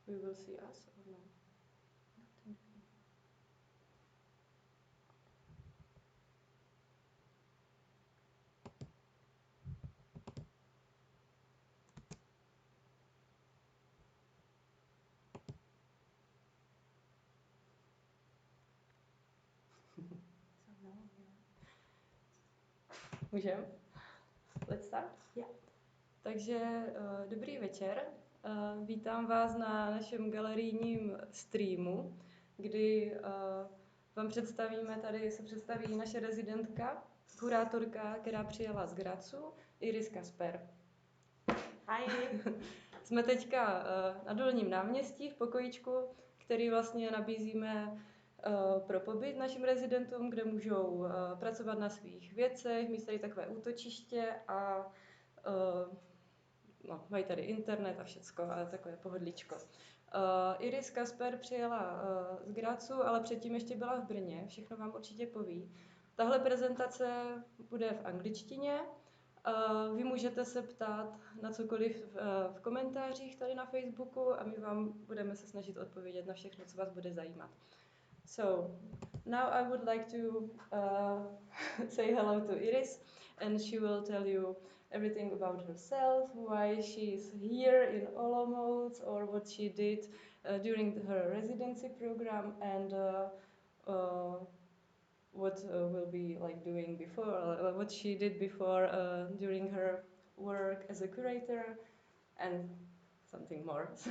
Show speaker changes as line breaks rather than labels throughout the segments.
we will see us or no? Můžeme? Let's start?
Yeah.
Takže dobrý večer. Vítám vás na našem galerijním streamu, kdy vám se představí naše rezidentka, kurátorka, která přijela z Grazu, Iris Kasper.
Hi.
Jsme teďka na Dolním náměstí v pokojíčku, který vlastně nabízíme pro pobyt našim rezidentům, kde můžou pracovat na svých věcech, mít tady takové útočiště a mají tady internet a všecko a takové pohodlíčko. Iris Kasper přijela z Grazu, ale předtím ještě byla v Brně, všechno vám určitě poví. Tahle prezentace bude v angličtině. Vy můžete se ptát na cokoliv v komentářích tady na Facebooku a my vám budeme se snažit odpovědět na všechno, co vás bude zajímat. So, now I would like to say hello to Iris, and she will tell you everything about herself, why she's here in Olomouc, or what she did during her residency program, and what will be like doing before, what she did before during her work as a curator, and something more. So.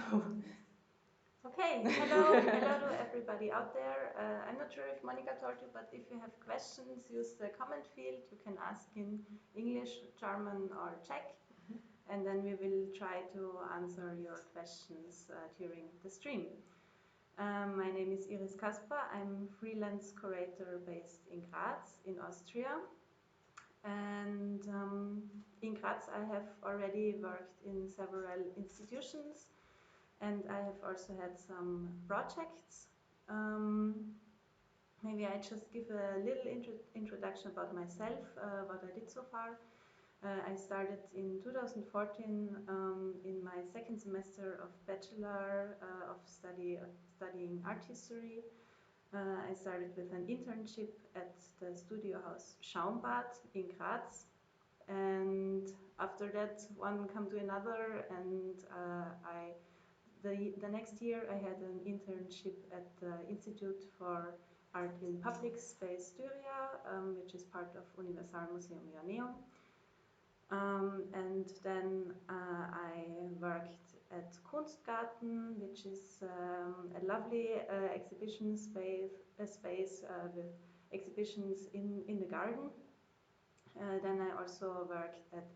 Okay, hello to everybody out there. I'm not sure if Monika told you, but if you have questions, use the comment field. You can ask in English, German, or Czech, and then we will try to answer your questions during the stream. My name is Iris Kasper. I'm freelance curator based in Graz, in Austria. And in Graz, I have already worked in several institutions, and I have also had some projects. Maybe I just give a little introduction about myself, what I did so far. I started in 2014 in my second semester of Bachelor of studying art history. I started with an internship at the studio house Schaumbad in Graz, and after that one come to another, and the next year I had an internship at the Institute for Art in Public Space Styria, which is part of Universalmuseum Joanneum. And then I worked at Kunstgarten, which is a lovely exhibition space with exhibitions in the garden. Then I also worked at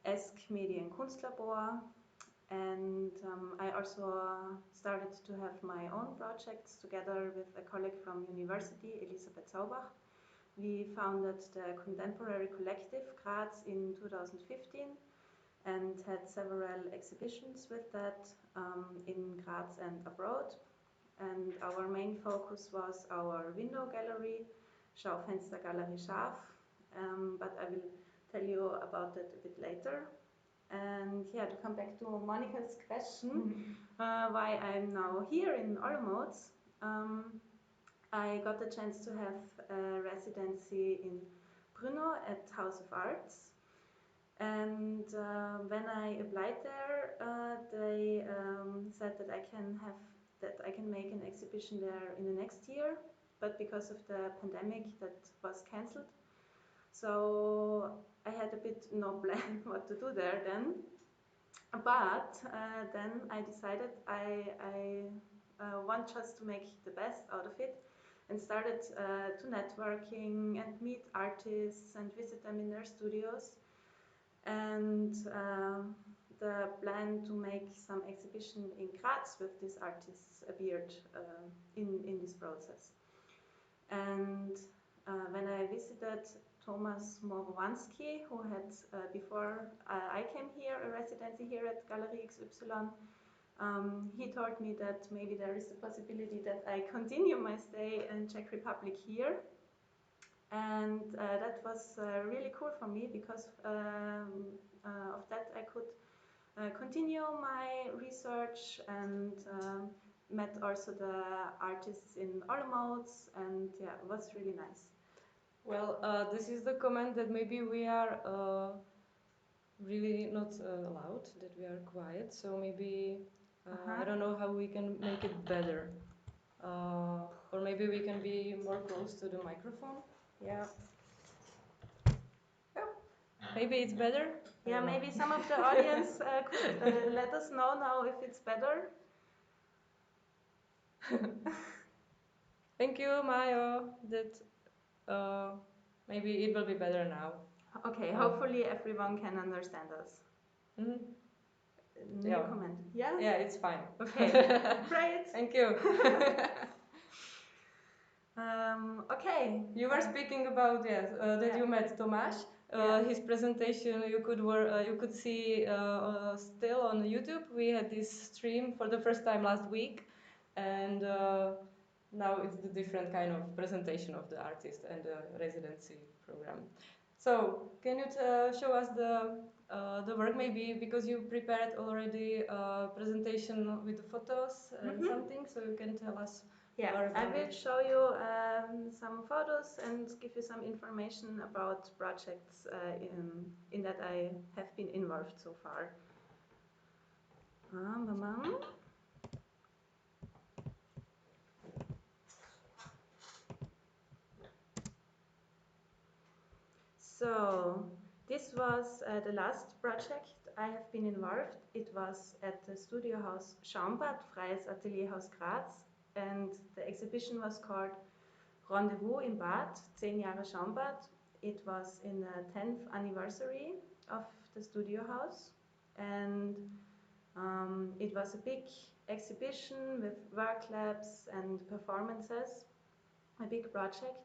ESK Medien Kunstlabor, and I also started to have my own projects together with a colleague from university, Elisabeth Zaubach. We founded the Contemporary Collective Graz in 2015 and had several exhibitions with that in Graz and abroad. And our main focus was our window gallery, Schaufenster Galerie Scharf, but I will tell you about that a bit later. And yeah, to come back to Monika's question, why I'm now here in Olomouc. I got the chance to have a residency in Brno at House of Arts, and when I applied there, they said that I can make an exhibition there in the next year, but because of the pandemic, that was cancelled. So I had a bit no plan what to do there then, but then I decided I want just to make the best out of it, and started to networking and meet artists and visit them in their studios. And the plan to make some exhibition in Graz with these artists appeared in this process. And when I visited Thomas Morowanski, who had, before I came here, a residency here at Galerie XY, he told me that maybe there is a possibility that I continue my stay in Czech Republic here. And that was really cool for me, because of that I could continue my research and met also the artists in Olomouc, and yeah, it was really nice.
Well, this is the comment that maybe we are really not loud, that we are quiet, so maybe I don't know how we can make it better. Or maybe we can be more close to the microphone.
Yeah.
Maybe it's better?
Yeah, maybe some of the audience could let us know now if it's better.
Thank you, Mayo. That maybe it will be better now.
Okay, hopefully everyone can understand us.
Mm-hmm.
New comment. Yeah?
Yeah, it's fine.
Okay, great.
Thank you.
Okay.
You were speaking about that you met Tomáš. His presentation you could see still on YouTube. We had this stream for the first time last week, and now it's the different kind of presentation of the artist and the residency program. So can you show us the work, maybe because you prepared already a presentation with the photos and something, so you can tell us.
Yeah, I will show you some photos and give you some information about projects in that I have been involved so far. So this was the last project I have been involved. It was at the studio house Schaumbad, Freies Atelierhaus Graz, and the exhibition was called Rendezvous in Bad, 10 Jahre Schaumbad. It was in the 10th anniversary of the studio house, and it was a big exhibition with work labs and performances, a big project.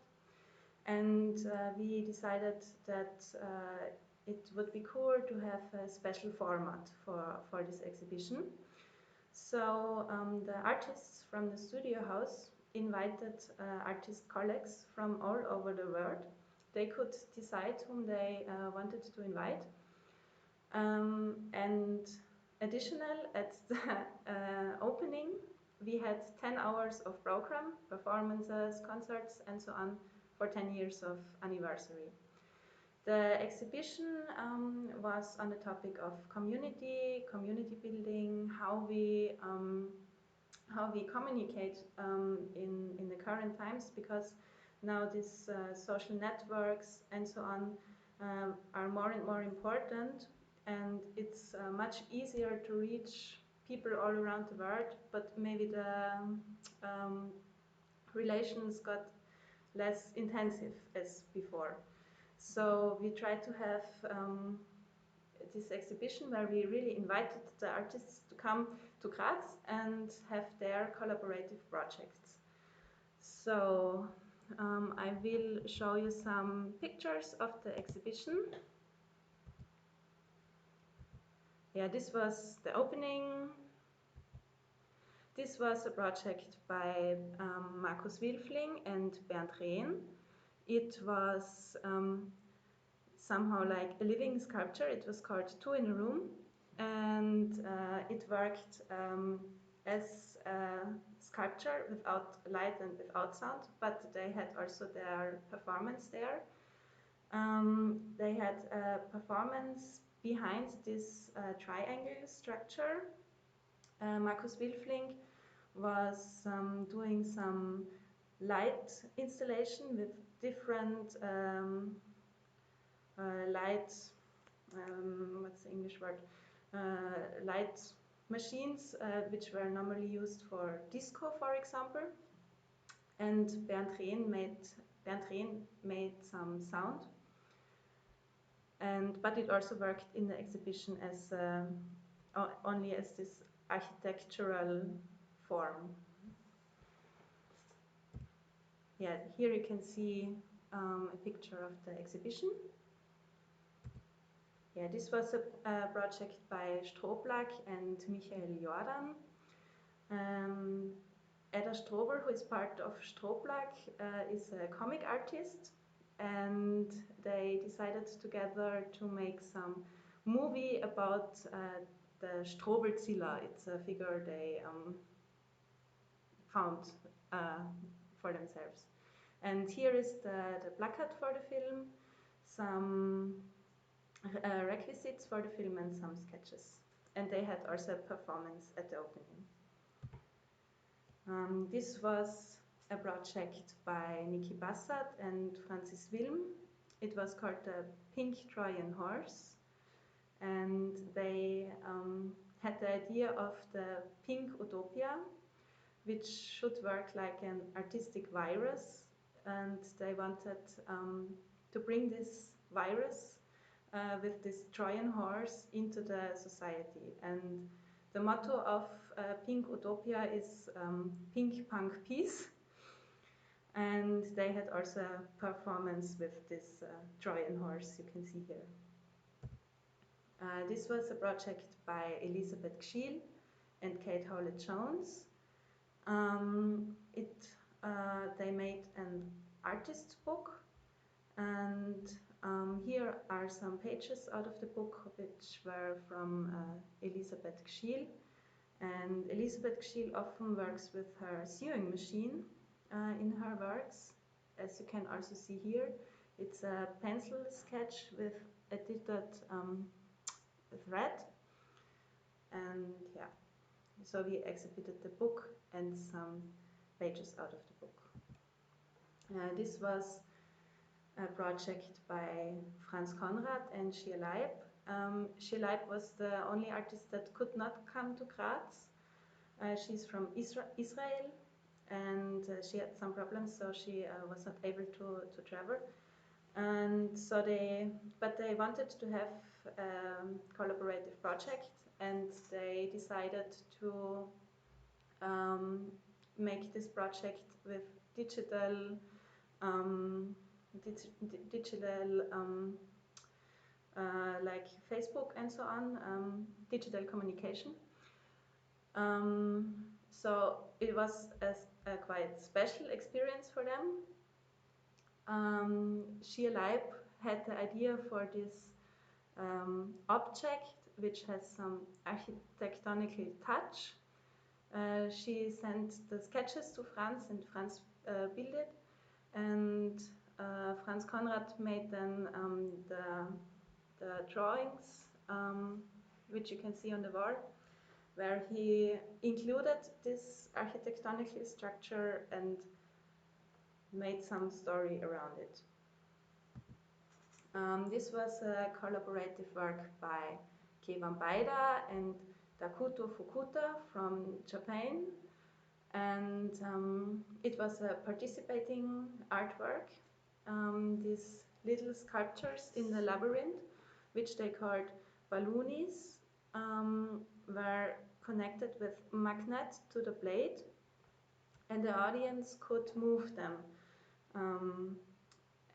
And we decided that it would be cool to have a special format for this exhibition. So the artists from the studio house invited artist colleagues from all over the world. They could decide whom they wanted to invite. And additional, at the opening, we had 10 hours of program, performances, concerts, and so on, for 10 years of anniversary. The exhibition was on the topic of community building, how we communicate in the current times, because now these social networks and so on are more and more important, and it's much easier to reach people all around the world, but maybe the relations got less intensive as before. So we tried to have this exhibition where we really invited the artists to come to Graz and have their collaborative projects. So I will show you some pictures of the exhibition. Yeah, this was the opening. This was a project by Markus Wilfling and Bernd Rehn. It was somehow like a living sculpture. It was called Two in a Room, and it worked as a sculpture without light and without sound, but they had also their performance there. They had a performance behind this triangle structure. Markus Wilfling was doing some light installation with different light, what's the English word? Light machines, which were normally used for disco, for example. And Bernd Rehn made some sound. But it also worked in the exhibition as only as this architectural form. Yeah, here you can see a picture of the exhibition. Yeah, this was a project by Strohblack and Michael Jordan. Ada Strober, who is part of Strohblack, is a comic artist, and they decided together to make some movie about the Strobelzilla. It's a figure they found for themselves. And here is the placard for the film, some requisites for the film and some sketches. And they had also a performance at the opening. This was a project by Nikki Bassad and Francis Wilm. It was called the Pink Trojan Horse. And they had the idea of the pink utopia, which should work like an artistic virus. And they wanted to bring this virus with this Trojan horse into the society. And the motto of Pink Utopia is Pink Punk Peace. And they had also a performance with this Trojan horse you can see here. This was a project by Elizabeth Gschiel and Kate Howlett-Jones. They made an artist's book, and here are some pages out of the book which were from Elizabeth Gschiel. And Elizabeth Gschiel often works with her sewing machine in her works, as you can also see here. It's a pencil sketch with edited thread, and yeah, so we exhibited the book and some pages out of the book. This was a project by Franz Conrad and Shir Leib. Shir Leib was the only artist that could not come to Graz. She's from Israel, and she had some problems, so she was not able to travel. And so they wanted to have a collaborative project, and they decided to make this project with digital like Facebook and so on, digital communication. So it was a quite special experience for them. Shir Leib had the idea for this object which has some architectonical touch. She sent the sketches to Franz, and Franz built it, and Franz Conrad made then the drawings which you can see on the wall, where he included this architectonical structure and made some story around it. This was a collaborative work by Kevan Baida and Takuto Fukuta from Japan, and it was a participating artwork. These little sculptures in the labyrinth, which they called balloonies, were connected with magnet to the blade, and the audience could move them.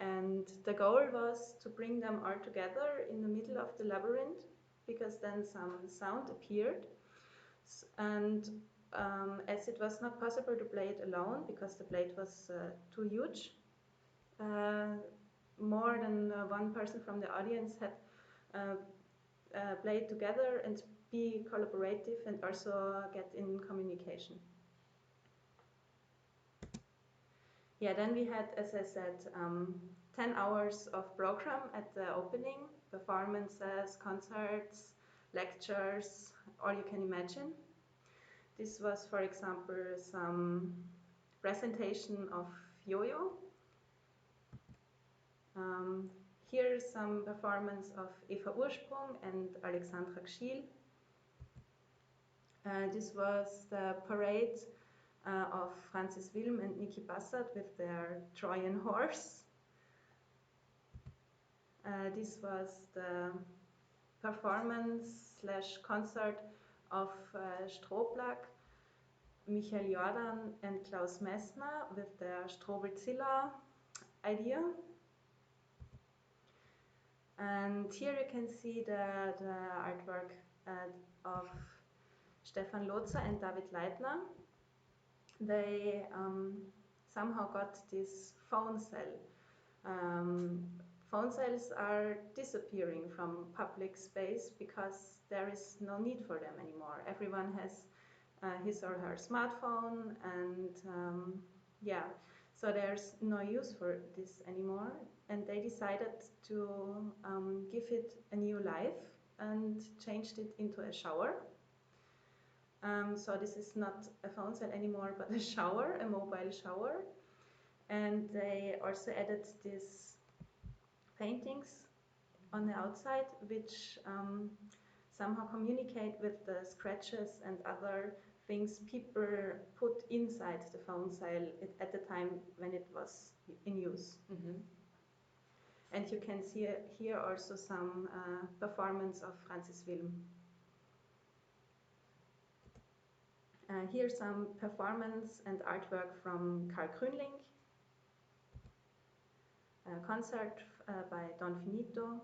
And the goal was to bring them all together in the middle of the labyrinth, because then some sound appeared. And as it was not possible to play it alone, because the blade was too huge, more than one person from the audience had played together and be collaborative and also get in communication. Yeah, then we had, as I said, 10 hours of program at the opening, performances, concerts, lectures, all you can imagine. This was, for example, some presentation of yo-yo. Here is some performance of Eva Ursprung and Alexandra Gschiel. This was the parade of Francis Wilm and Nikki Bassad with their Trojan horse. This was the performance/concert of Strohplack, Michael Jordan and Klaus Messner with their Strobelzilla idea. And here you can see the artwork of Stefan Lotzer and David Leitner. They somehow got this phone cell phone sales are disappearing from public space because there is no need for them anymore. Everyone has his or her smartphone, and yeah, so there's no use for this anymore. And they decided to give it a new life and changed it into a shower. So this is not a phone cell anymore, but a shower, a mobile shower. And they also added these paintings on the outside, which somehow communicate with the scratches and other things people put inside the phone cell at the time when it was in use. Mm-hmm. And you can see here also some performance of Francis Wilm. Here's some performance and artwork from Karl Grünling, a concert by Don Finito.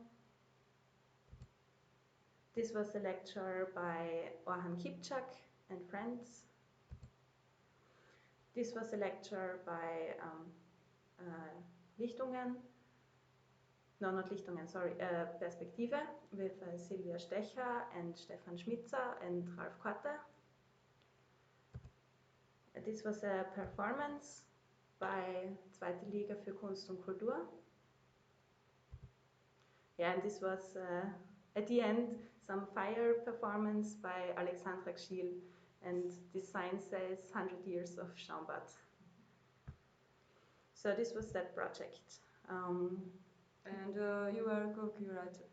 This was a lecture by Orhan Kipchak and friends. This was a lecture by Lichtungen. No, not Lichtungen, sorry, Perspektive with Silvia Stecher and Stefan Schmitzer and Ralf Quatte. This was a performance by Zweite Liga für Kunst und Kultur. Yeah, and this was at the end some fire performance by Alexandra Gschil, and this sign says 100 years of Schaumbad. So this was that project.
And you were co-curator?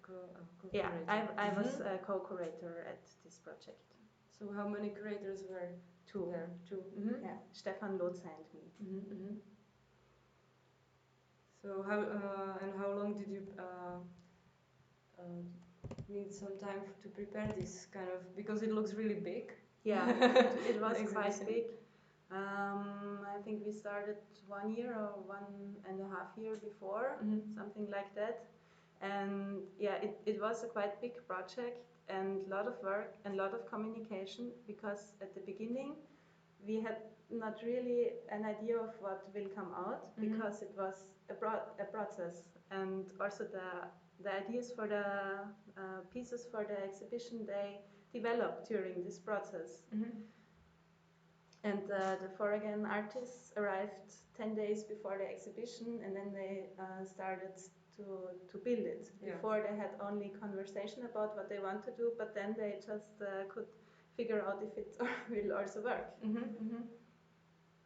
Yeah, I was a co-curator at this project.
So how many curators were there? Two.
Mm-hmm. Yeah, Stefan Lotze and me.
Mm-hmm, mm-hmm. So how long did you need some time to prepare this kind of, because it looks really big?
Yeah, it was quite big. I think we started 1 year or 1.5 years before, something like that. And yeah, it was a quite big project and a lot of work and a lot of communication, because at the beginning we had not really an idea of what will come out, because it was a process, and also the ideas for the pieces for the exhibition, they developed during this process. And the foreign artists arrived 10 days before the exhibition, and then they started to build it. Yeah. Before they had only conversation about what they want to do, but then they just could figure out if it will also work.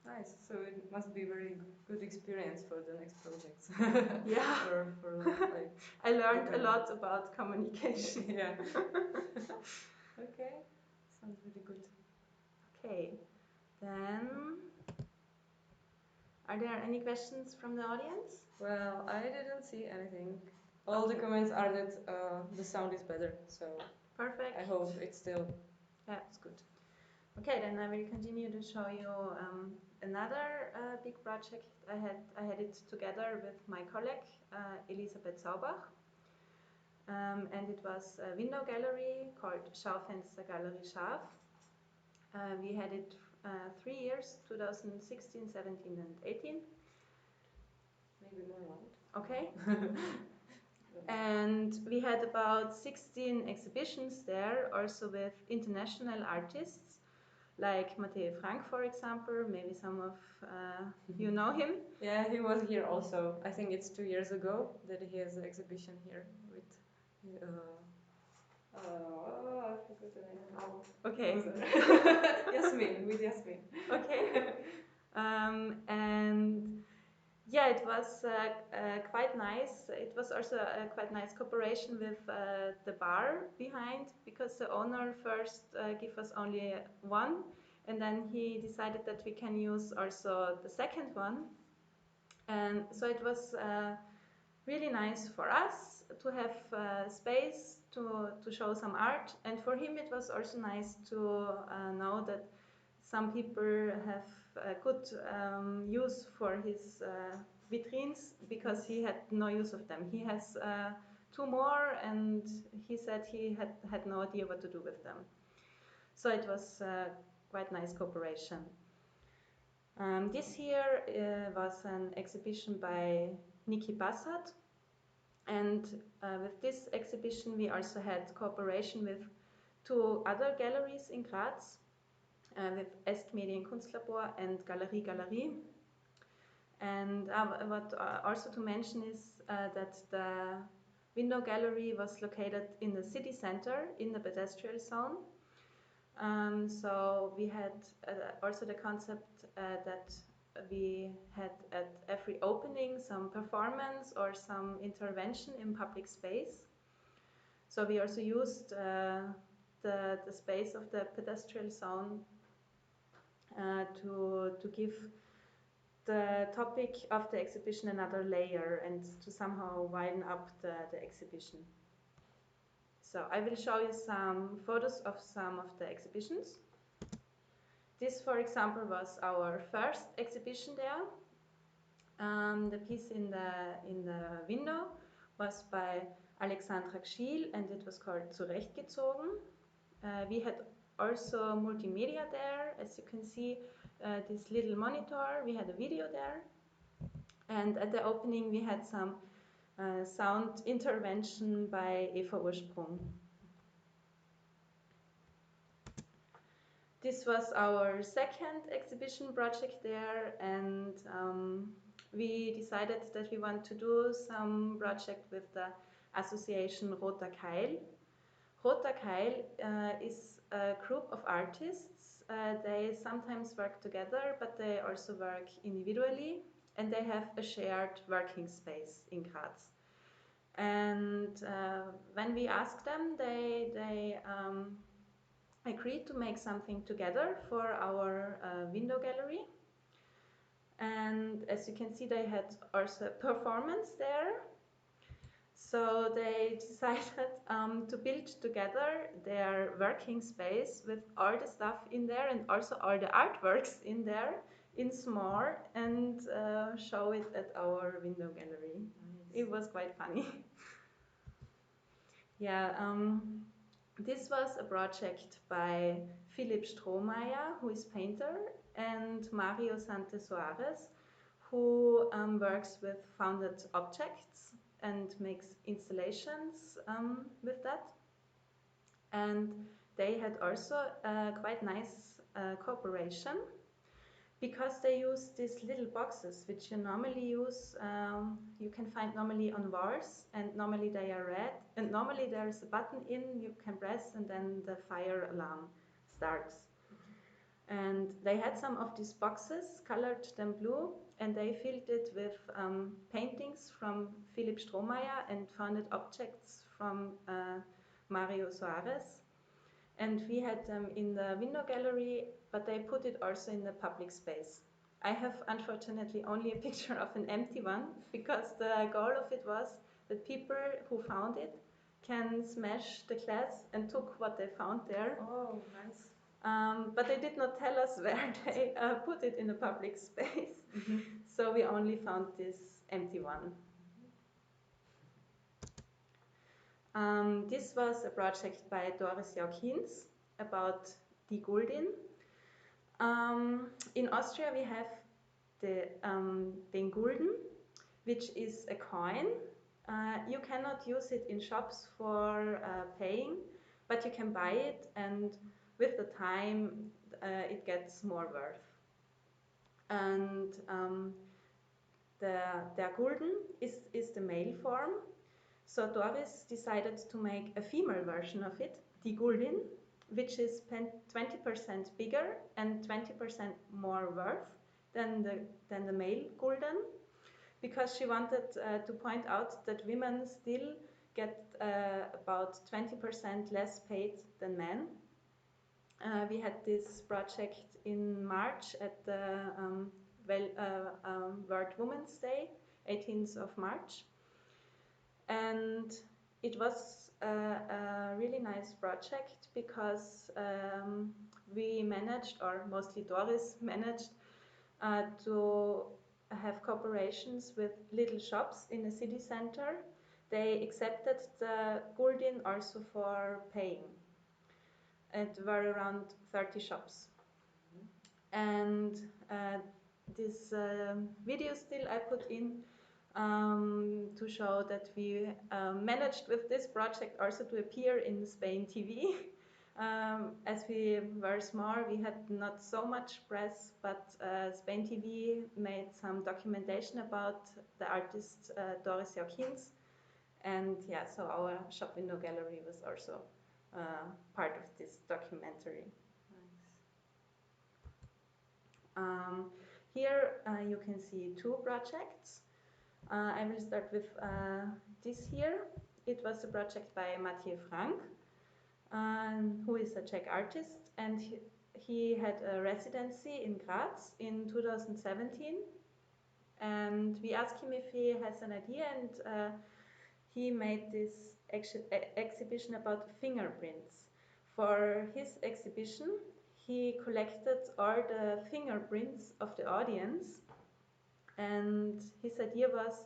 Nice. So it must be very good experience for the next projects.
Yeah.
for like
I learned a lot about communication.
Yeah. Okay. Sounds really good.
Okay. Then, are there any questions from the audience?
Well, I didn't see anything. All the comments are that the sound is better, so
perfect.
I hope it's still
it's good. Okay, then I will continue to show you another big project. I had it together with my colleague Elisabeth Saubach, and it was a window gallery called Schaufenster Galerie Scharf. We had it 3 years, 2016, 17 and 18.
Maybe more loud.
Okay. And we had about 16 exhibitions there, also with international artists, like Mathieu Frank, for example. Maybe some of you know him.
Yeah, he was here also. I think it's 2 years ago that he has an exhibition here with I forgot the name. Oh.
Okay.
Yasmin, with Yasmin.
Okay. And yeah, it was quite nice. It was also a quite nice cooperation with the bar behind, because the owner first gave us only one, and then he decided that we can use also the second one. And so it was really nice for us to have space to show some art, and for him it was also nice to know that some people have good use for his vitrines, because he had no use of them. He has 2 more, and he said he had no idea what to do with them. So it was quite nice cooperation. This year was an exhibition by Nikki Bassad, And with this exhibition we also had cooperation with 2 other galleries in Graz, with Est Medien Kunstlabor and Galerie. And what also to mention is that the window gallery was located in the city center in the pedestrian zone. So we had also the concept that we had at every opening some performance or some intervention in public space. So we also used the space of the pedestrian zone to give the topic of the exhibition another layer and to somehow widen up the exhibition. So I will show you some photos of some of the exhibitions. This, for example, was our first exhibition there. The piece in the window was by Alexandra Gschil and it was called Zurechtgezogen. We had also multimedia there, as you can see, this little monitor, we had a video there. And at the opening we had some sound intervention by Eva Ursprung. This was our second exhibition project there, and we decided that we want to do some project with the association Roter Keil. Roter Keil is a group of artists. They sometimes work together, but they also work individually, and they have a shared working space in Graz. And when we asked them, they agreed to make something together for our window gallery. And as you can see, they had also a performance there. So they decided to build together their working space with all the stuff in there and also all the artworks in there in small and show it at our window gallery. Nice. It was quite funny. Yeah, this was a project by Philipp Strohmeier, who is painter, and Mario Sante Soares, who works with founded objects and makes installations with that. And they had also a quite nice cooperation, because they use these little boxes which you normally use, you can find normally on walls, and normally they are red, and normally there is a button in you can press and then the fire alarm starts. And they had some of these boxes, colored them blue, and they filled it with paintings from Philipp Strohmeier and founded objects from Mario Soares. And we had them in the window gallery, but they put it also in the public space. I have unfortunately only a picture of an empty one, because the goal of it was that people who found it can smash the glass and took what they found there.
Oh, nice.
But they did not tell us where they put it in the public space. Mm-hmm. So we only found this empty one. This was a project by Doris Jaukins about Die Guldin. In Austria we have den Gulden, which is a coin. You cannot use it in shops for paying, but you can buy it, and with the time it gets more worth. And der Gulden is the male form. So Doris decided to make a female version of it, Die Guldin, which is 20% bigger and 20% more worth than the male Gulden, because she wanted to point out that women still get about 20% less paid than men. We had this project in March at the World Women's Day, 18th of March. And it was a really nice project, because we managed, or mostly Doris managed, to have cooperations with little shops in the city center. They accepted the Guldin also for paying. It were around 30 shops. Mm-hmm. And this video still I put in to show that we managed with this project also to appear in Spain TV. As we were small, we had not so much press, but Spain TV made some documentation about the artist Doris Joachins. And yeah, so our shop window gallery was also part of this documentary. Nice. Here you can see two projects. I will start with this here. It was a project by Mathieu Frank, who is a Czech artist, and he had a residency in Graz in 2017. And we asked him if he has an idea, and he made this exhibition about fingerprints. For his exhibition, he collected all the fingerprints of the audience, and his idea was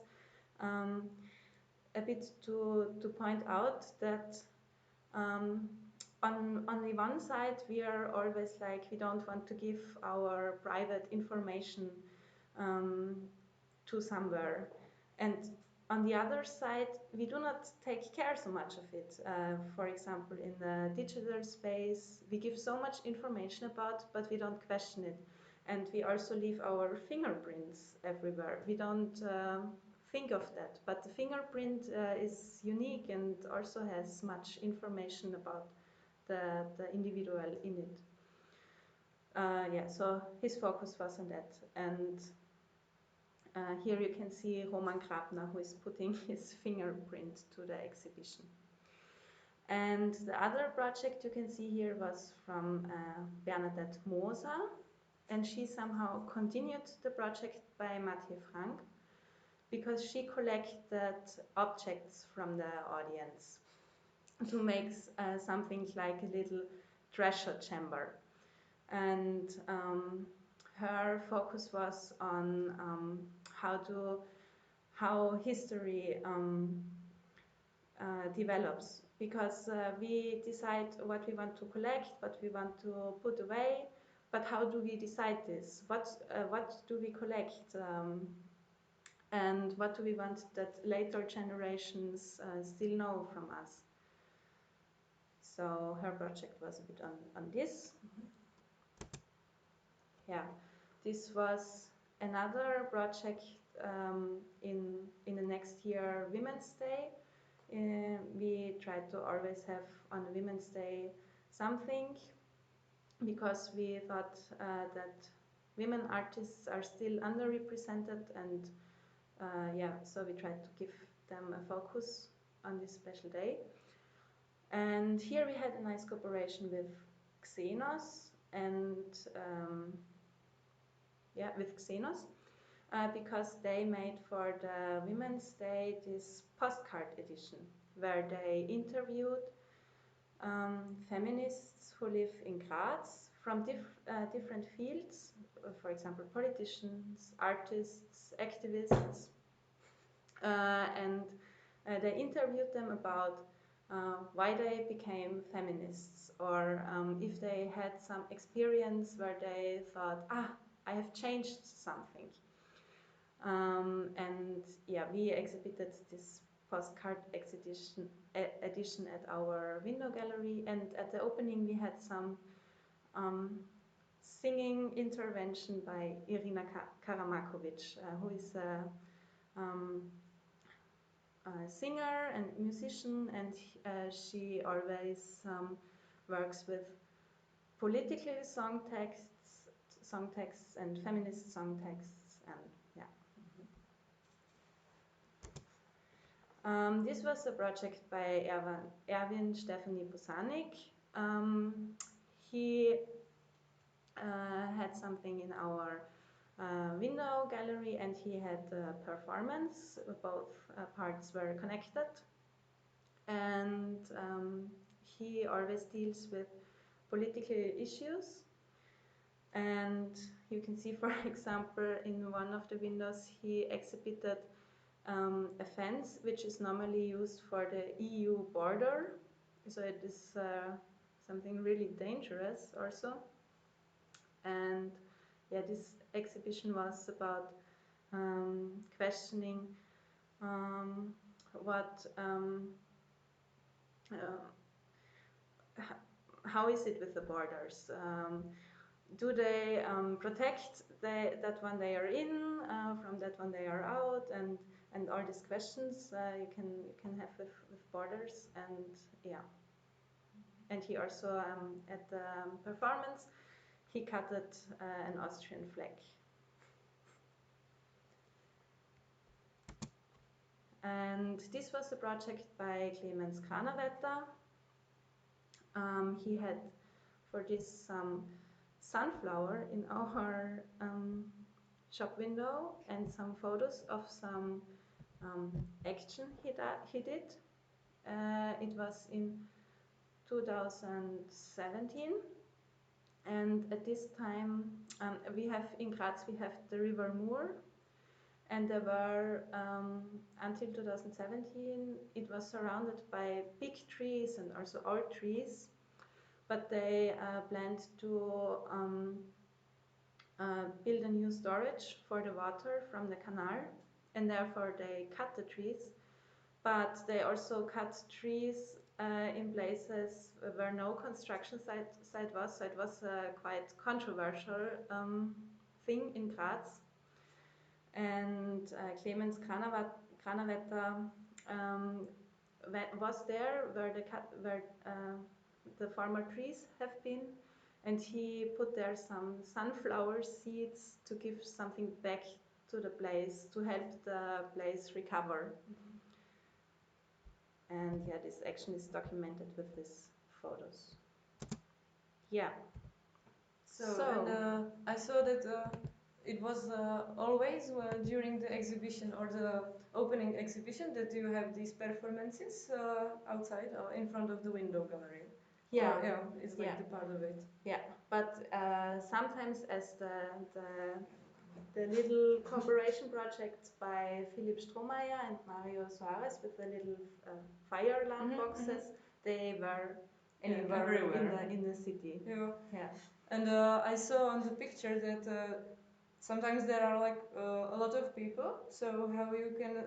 a bit to point out that on the one side we are always like, we don't want to give our private information to somewhere, and on the other side we do not take care so much of it. For example, in the digital space we give so much information about, but we don't question it, and we also leave our fingerprints everywhere. We don't think of that, but the fingerprint is unique and also has much information about the individual in it. Yeah, so his focus was on that, and here you can see Roman Grabner, who is putting his fingerprint to the exhibition. And the other project you can see here was from Bernadette Moser, and she somehow continued the project by Mathieu Frank, because she collected objects from the audience to make something like a little treasure chamber. And her focus was on how history develops, because we decide what we want to collect, what we want to put away, but how do we decide this? What do we collect? And what do we want that later generations still know from us? So her project was a bit on this. Yeah, this was another project in the next year, Women's Day. We tried to always have on Women's Day something, because we thought that women artists are still underrepresented, and yeah, so we tried to give them a focus on this special day. And here we had a nice cooperation with Xenos, and yeah, with Xenos, because they made for the Women's Day this postcard edition, where they interviewed feminists who live in Graz from different fields, for example, politicians, artists, activists, and they interviewed them about why they became feminists, or if they had some experience where they thought, I have changed something. And yeah, we exhibited this postcard edition at our window gallery, and at the opening we had some singing intervention by Irina Karamakovic, who is a singer and musician, and she always works with political song texts and feminist song texts, and yeah. This was a project by Erwin Stephanie Bosanik. He had something in our window gallery, and he had a performance. Both parts were connected, and he always deals with political issues. And you can see, for example, in one of the windows he exhibited a fence which is normally used for the EU border, so it is something really dangerous also. And yeah, this exhibition was about questioning what how is it with the borders? Do they protect that one they are in from that one they are out, and all these questions you can have with borders, and yeah. And he also at the performance he cutted an Austrian flag. And this was a project by Clemens Kranewetter. He had for this some sunflower in our shop window and some photos of some action he did. It was in 2017, and at this time we have in Graz the River Mur, and there were until 2017 it was surrounded by big trees and also old trees, but they planned to build a new storage for the water from the canal, and therefore they cut the trees, but they also cut trees in places where no construction site was, so it was a quite controversial thing in Graz. And Clemens Kranewetter was there where the former trees have been, and he put there some sunflower seeds to give something back to the place, to help the place recover. And yeah, this action is documented with these photos. Yeah.
And I saw that it was always during the exhibition or the opening exhibition that you have these performances outside or in front of the window gallery.
Yeah,
yeah, it's like the part of it.
Yeah, but sometimes as the little cooperation project by Philipp Strohmeier and Mario Soares with the little fire alarm boxes, they were everywhere in the city.
Yeah.
Yeah.
And I saw on the picture that sometimes there are like a lot of people. So how you can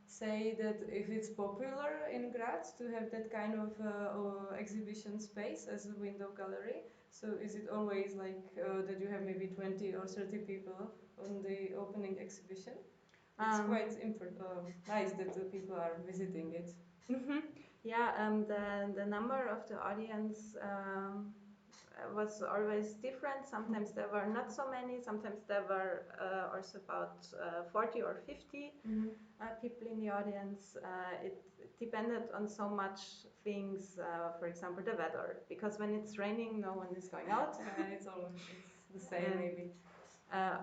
say that if it's popular in Graz to have that kind of exhibition space as a window gallery? So is it always like that you have maybe 20 or 30 people on the opening exhibition? It's quite nice that the people are visiting it.
Yeah, the number of the audience was always different. Sometimes there were not so many, sometimes there were also about 40 or 50 people in the audience. It depended on so much things, for example the weather, because when it's raining no one is going out.
It's the same maybe.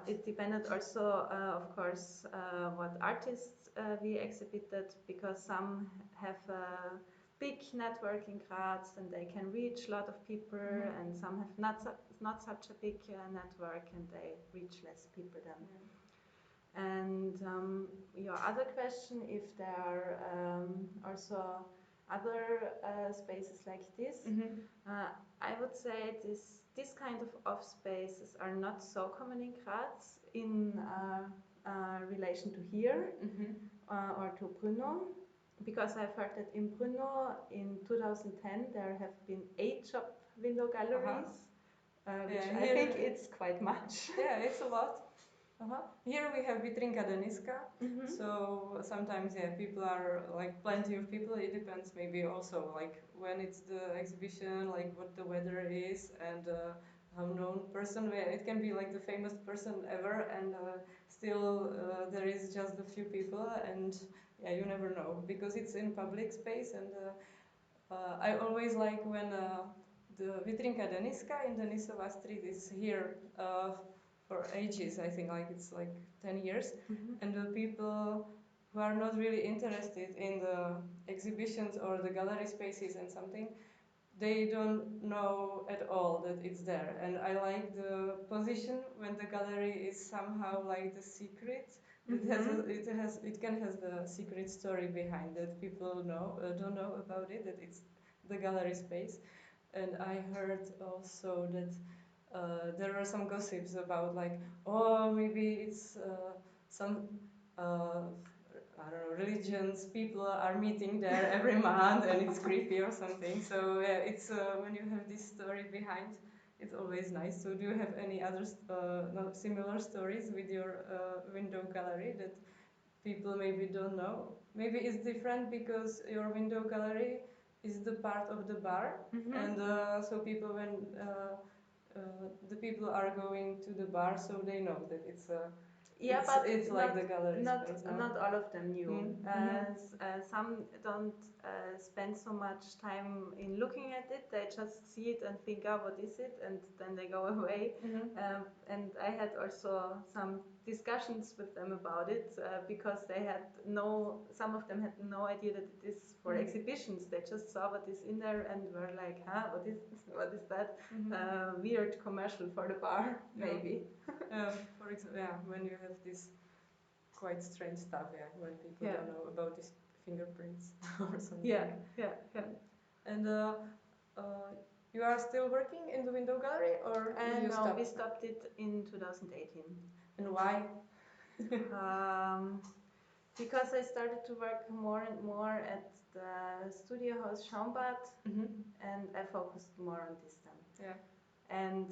It depended also, of course, what artists we exhibited, because some have a big network in Graz and they can reach a lot of people, and some have not such a big network and they reach less people then. And your other question, if there are also other spaces like this, I would say this kind of off spaces are not so common in Graz in relation to here or to Brno, because I've heard that in Brno in 2010 there have been 8 shop window galleries, which I think it's quite much.
Yeah, it's a lot. Here we have Vitrinka Deniska, so sometimes people are like plenty of people. It depends maybe also like when it's the exhibition, like what the weather is, and how known person. It can be like the famous person ever, and still there is just a few people, and yeah, you never know because it's in public space. And I always like when the Vitrinka Deniska in Denisova Street is here. For ages, I think like it's like 10 years, and the people who are not really interested in the exhibitions or the gallery spaces and something, they don't know at all that it's there. And I like the position when the gallery is somehow like the secret. It can have the secret story behind that people don't know about it, that it's the gallery space. And I heard also that there are some gossips about like, oh, maybe it's some I don't know, religions, people are meeting there every month and it's creepy or something. So yeah, it's when you have this story behind, it's always nice. So do you have any other no, similar stories with your window gallery that people maybe don't know? Maybe it's different because your window gallery is the part of the bar, and so people when the people are going to the bar, so they know that it's a
yeah,
it's,
but
it's like the gallery
not
space, no?
not all of them knew.
Mm-hmm.
Some don't spend so much time in looking at it. They just see it and think, "Oh, what is it?" and then they go away. And I had also some discussions with them about it because they had some of them had no idea that it is for exhibitions. They just saw what is in there and were like, "Huh, what is that? Weird commercial for the bar, maybe."
For example, yeah, when you have this quite strange stuff, yeah, when people don't know about these fingerprints or something.
Yeah.
And you are still working in the window gallery, or did you stop?
We stopped it in 2018.
And why?
Because I started to work more and more at the studio house Schaumbad, and I focused more on this then.
Yeah.
And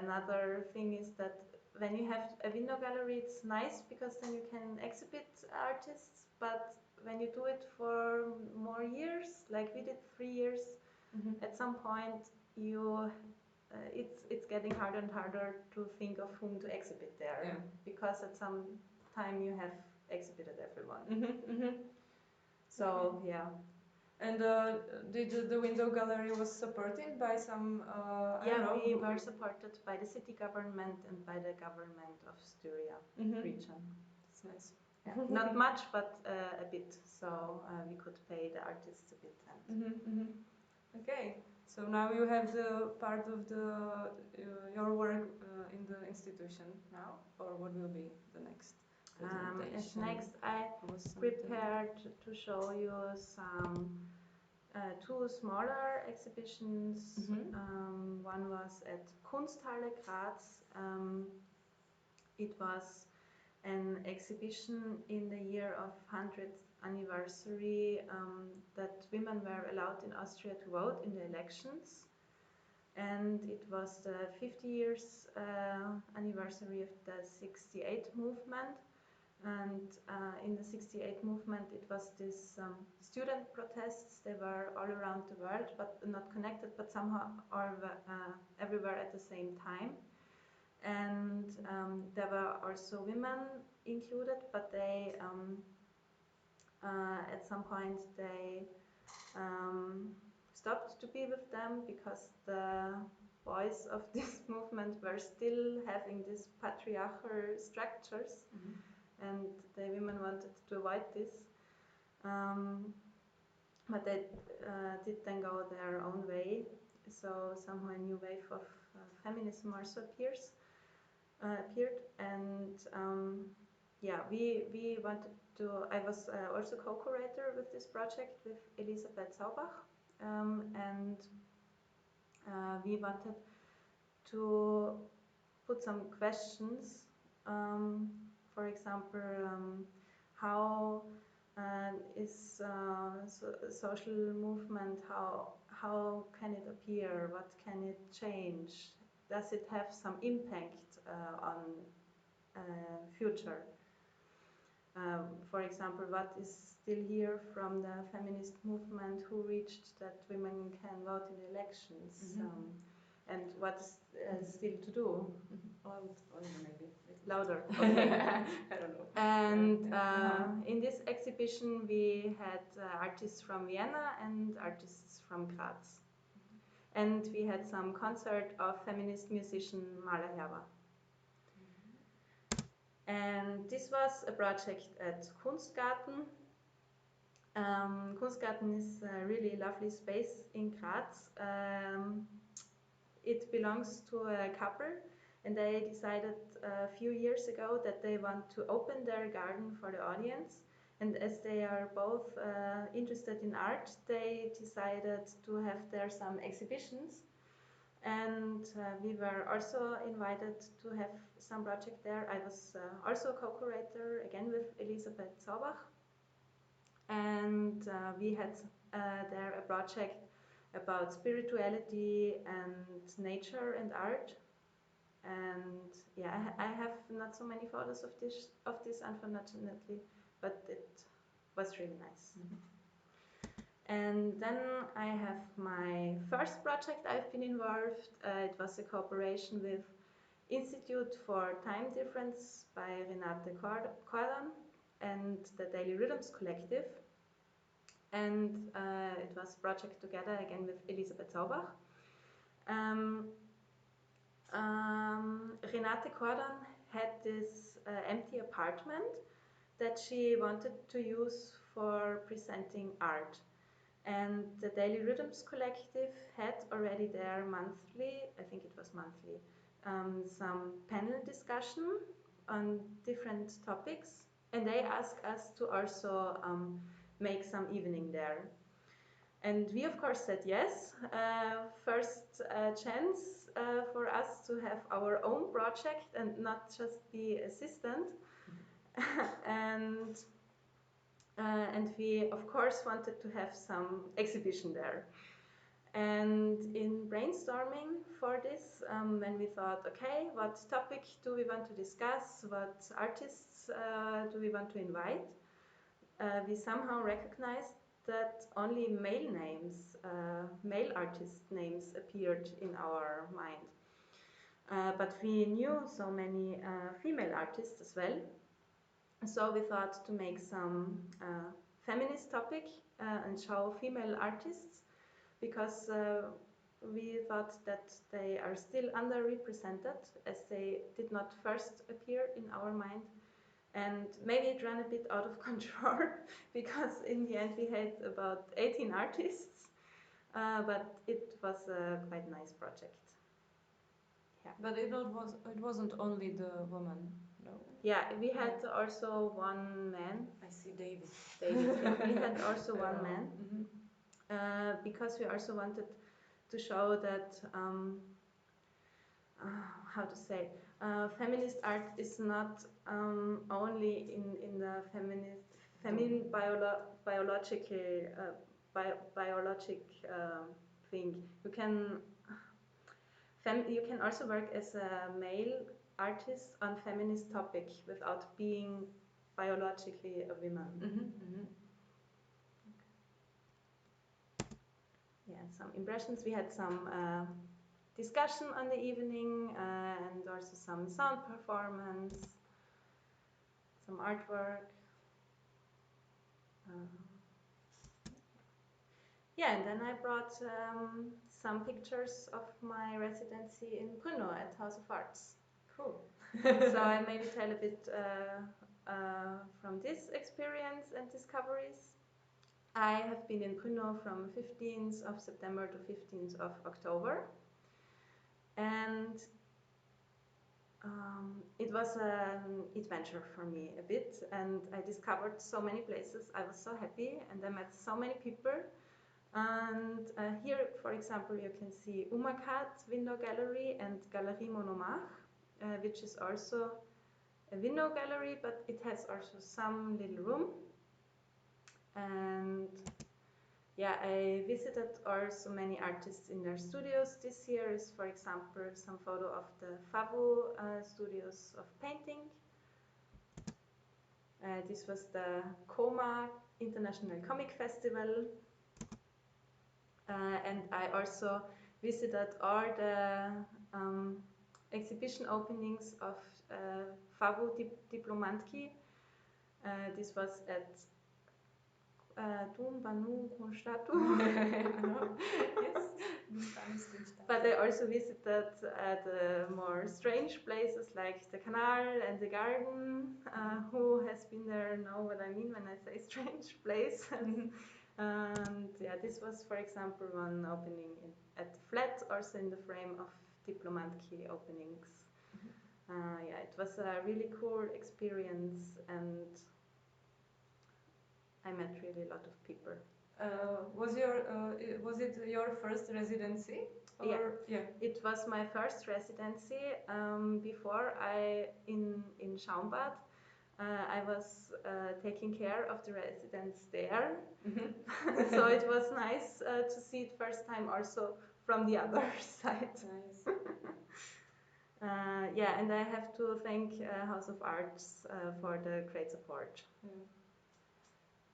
another thing is that when you have a window gallery, it's nice because then you can exhibit artists, but when you do it for more years, like we did 3 years, at some point it's getting harder and harder to think of whom to exhibit there, because at some time you have exhibited everyone. So yeah. And
did the window gallery was supported by some?
We were supported by the city government and by the government of Styria region.
That's nice.
Yeah. Not much, but a bit. So we could pay the artists a bit.
Okay. So now you have the part of your work in the institution now, or what will be the next presentation?
Next, I prepared to show you some 2 smaller exhibitions. One was at Kunsthalle Graz. It was an exhibition in the year of 100th anniversary that women were allowed in Austria to vote in the elections. And it was the 50 years anniversary of the 68 movement. And in the 68 movement, it was this student protests. They were all around the world, but not connected, but somehow all everywhere at the same time. And there were also women included, but they at some point they stopped to be with them because the boys of this movement were still having these patriarchal structures. And the women wanted to avoid this, but they did then go their own way. So somehow a new wave of feminism also appeared, and we wanted to. I was also co-curator with this project with Elisabeth Saubach, and we wanted to put some questions. For example, how is social movement, how can it appear, what can it change, does it have some impact on future? For example, what is still here from the feminist movement, who reached that women can vote in the elections, and what is still to do?
Maybe
louder.
Okay. I don't know.
And in this exhibition we had artists from Vienna and artists from Graz. And we had some concert of feminist musician Mala Herber. And this was a project at Kunstgarten. Kunstgarten is a really lovely space in Graz. It belongs to a couple, and they decided a few years ago that they want to open their garden for the audience. And as they are both interested in art, they decided to have there some exhibitions. And we were also invited to have some project there. I was also co-curator, again with Elisabeth Saubach. and we had there a project about spirituality and nature and art. And yeah, I have not so many photos of this unfortunately, but it was really nice. And then I have my first project I've been involved. It was a cooperation with Institute for Time Difference by Renate Cordon and the Daily Rhythms Collective. And it was a project together again with Elisabeth Zaubach. Renate Cordon had this empty apartment that she wanted to use for presenting art. And the Daily Rhythms Collective had already there monthly, I think it was monthly, some panel discussion on different topics. And they asked us to also make some evening there. And we of course said yes. First chance for us to have our own project and not just be assistant. And we of course wanted to have some exhibition there. And in brainstorming for this, when we thought, okay, what topic do we want to discuss, what artists do we want to invite, we somehow recognized that only male names, male artist names appeared in our mind. But we knew so many female artists as well. So we thought to make some feminist topic and show female artists, because we thought that they are still underrepresented as they did not first appear in our mind. And maybe it ran a bit out of control because in the end we had about 18 artists, but it was a quite nice project.
Yeah. But it wasn't only the woman, no?
Yeah, we had also one man.
I see David.
Yeah, we had also one man, because we also wanted to show that, how to say, feminist art is not only in the feminine biological thing. You can also work as a male artist on feminist topic without being biologically a woman. Yeah, some impressions. We had some discussion on the evening and also some sound performance, some artwork. Yeah, and then I brought some pictures of my residency in Brno at House of Arts.
Cool.
So I maybe tell a bit from this experience and discoveries. I have been in Brno from 15th of September to 15th of October. And it was an adventure for me a bit, and I discovered so many places. I was so happy, and I met so many people. And here, for example, you can see Umakat Window Gallery and Galerie Monomach, which is also a window gallery, but it has also some little room. And yeah, I visited also many artists in their studios. This here is, for example, some photo of the FAVU studios of painting. This was the Coma International Comic Festival. And I also visited all the exhibition openings of FAVU Diplomantki. This was at Banu Kunststatu.
Yes.
But I also visited the more strange places like the Canal and the Garden. Who has been there know what I mean when I say strange place. And yeah, this was, for example, one opening at the flat, also in the frame of Diplomantki openings. Yeah, it was a really cool experience, and I met really a lot of people.
Was it your first residency?
Or? Yeah, it was my first residency. Before in Schaumbad, I was taking care of the residents there. So it was nice to see it first time also from the other side.
Nice.
Yeah, and I have to thank House of Arts for the great support.
Yeah.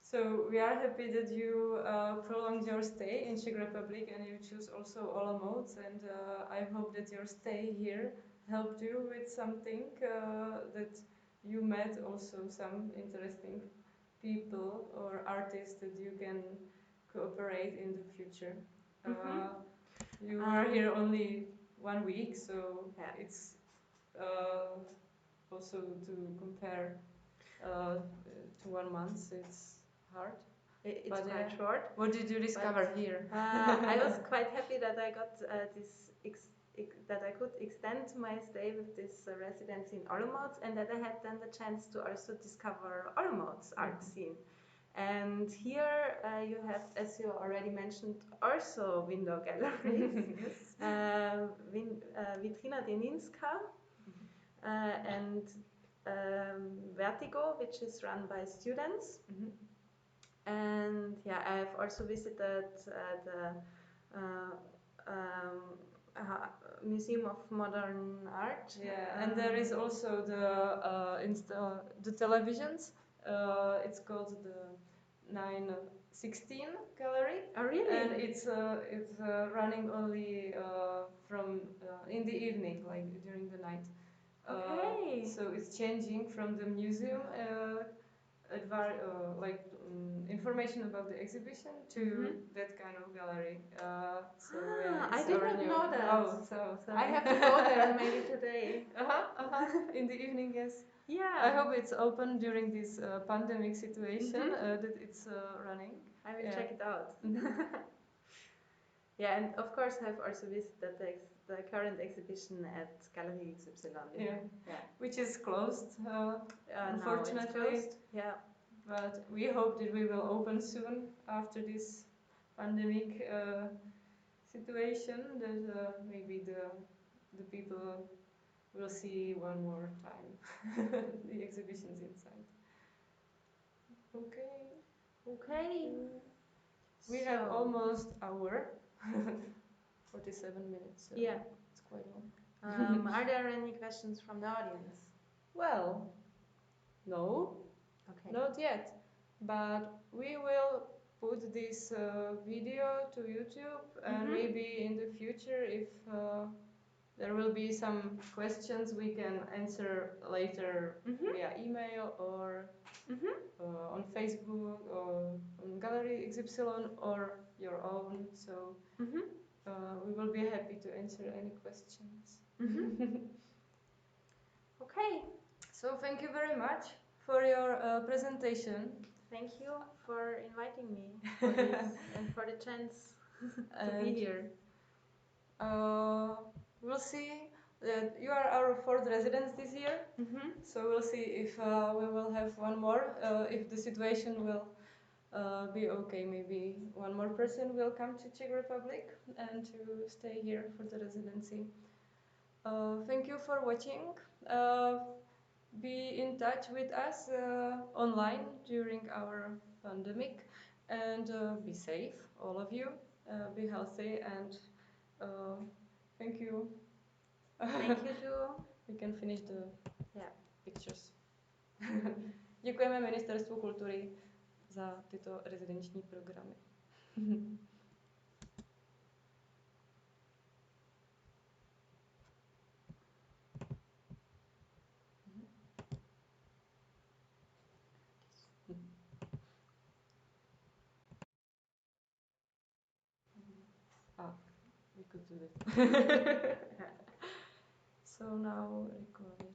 So we are happy that you prolonged your stay in Czech Republic and you choose also Olomouc, and I hope that your stay here helped you with something, that you met also some interesting people or artists that you can cooperate in the future. You were here only 1 week, so
yeah.
It's also to compare to 1 month, it's hard.
It's quite short.
What did you discover here?
I was quite happy that I got that I could extend my stay with this residency in Olomouc, and that I had then the chance to also discover Olomouc's art scene. And here you have, as you already mentioned, also window galleries. Yes. Vitrina Deninska and Vertigo, which is run by students. And yeah, I have also visited the Museum of Modern Art.
Yeah, and there is also the televisions. It's called the 916 Gallery.
Oh, really?
And it's running only from in the evening, like during the night.
Okay.
So it's changing from the museum information about the exhibition to that kind of gallery. So yeah,
I did not know that.
Oh, so
I have to go there maybe today.
In the evening, yes.
Yeah.
I hope it's open during this pandemic situation, that it's running.
I will check it out. Yeah, and of course I've also visited the current exhibition at Galerie XY.
Yeah. Which is closed, unfortunately.
No, it's closed. Yeah.
But we hope that we will open soon after this pandemic situation, that maybe the people will see one more time the exhibitions inside. Okay. We have almost hour, 47 minutes. So
yeah.
It's quite long.
Are there any questions from the audience?
Well, no. Okay. Not yet. But we will put this video to YouTube, and maybe in the future, if there will be some questions, we can answer later via email or on Facebook or on Galerie XY or your own. So we will be happy to answer any questions.
Okay.
So thank you very much for your presentation.
Thank you for inviting me for this and for the chance to be here.
We'll see. You are our 4th residence this year, so we'll see if we will have one more. If the situation will be okay, maybe one more person will come to Czech Republic and to stay here for the residency. Thank you for watching. Be in touch with us online during our pandemic, and be safe, all of you. Be healthy, and thank you.
Thank you too.
We can finish the pictures. Děkujeme Ministerstvu kultury za tyto rezidenční programy. We could do this. So now record.